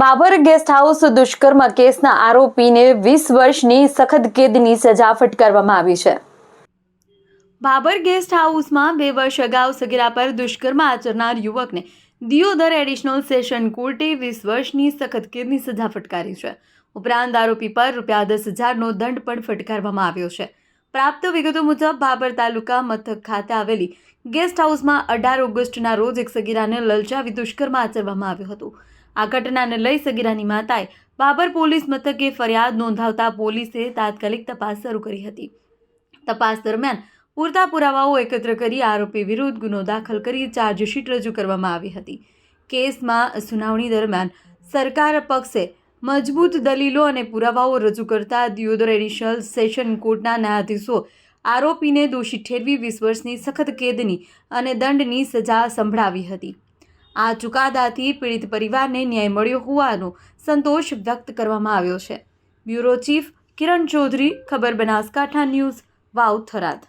Babur guest house દુષ્કર્મ કેસના આરોપીને 20 વર્ષની સખત કેદની સજા ફટકારવામાં આવી છે। બાબર ગેસ્ટ હાઉસમાં 2 વર્ષ અગાઉ સગીરા પર દુષ્કર્મ આચરનાર યુવકને દિયોદર એડિશનલ સેશન કોર્ટે 20 વર્ષની સખત કેદની સજા ફટકારી છે। ઉપરાંત આરોપી પર ₹10,000નો દંડ પણ ફટકારવામાં આવ્યો છે। પ્રાપ્ત વિગતો મુજબ બાબર તાલુકા મથક ખાતે આવેલી ગેસ્ટ હાઉસમાં 18 ઓગસ્ટના રોજ એક સગીરાને લલચાવી દુષ્કર્મ આચરવામાં આવ્યું હતું। આ ઘટનાને લઈ સગીરાની માતાએ બાબર પોલીસ મથકે ફરિયાદ નોંધાવતા પોલીસે તાત્કાલિક તપાસ શરૂ કરી હતી। તપાસ દરમિયાન પૂરતા પુરાવાઓ એકત્ર કરી આરોપી વિરુદ્ધ ગુનો દાખલ કરી ચાર્જશીટ રજૂ કરવામાં આવી હતી। કેસમાં સુનાવણી દરમિયાન સરકાર પક્ષે મજબૂત દલીલો અને પુરાવાઓ રજૂ કરતા દિયોદર એડિશનલ સેશન કોર્ટના ન્યાયાધીશો આરોપીને દોષી ઠેરવી 20 વર્ષની સખત કેદની અને દંડની સજા સંભળાવી હતી। આ ચુકાદાથી પીડિત પરિવારને ન્યાય મળ્યો હોવાનો સંતોષ વ્યક્ત કરવામાં આવ્યો છે। બ્યુરો ચીફ કિરણ ચૌધરી, ખબર બનાસકાંઠા ન્યૂઝ, વાવ, થરાદ।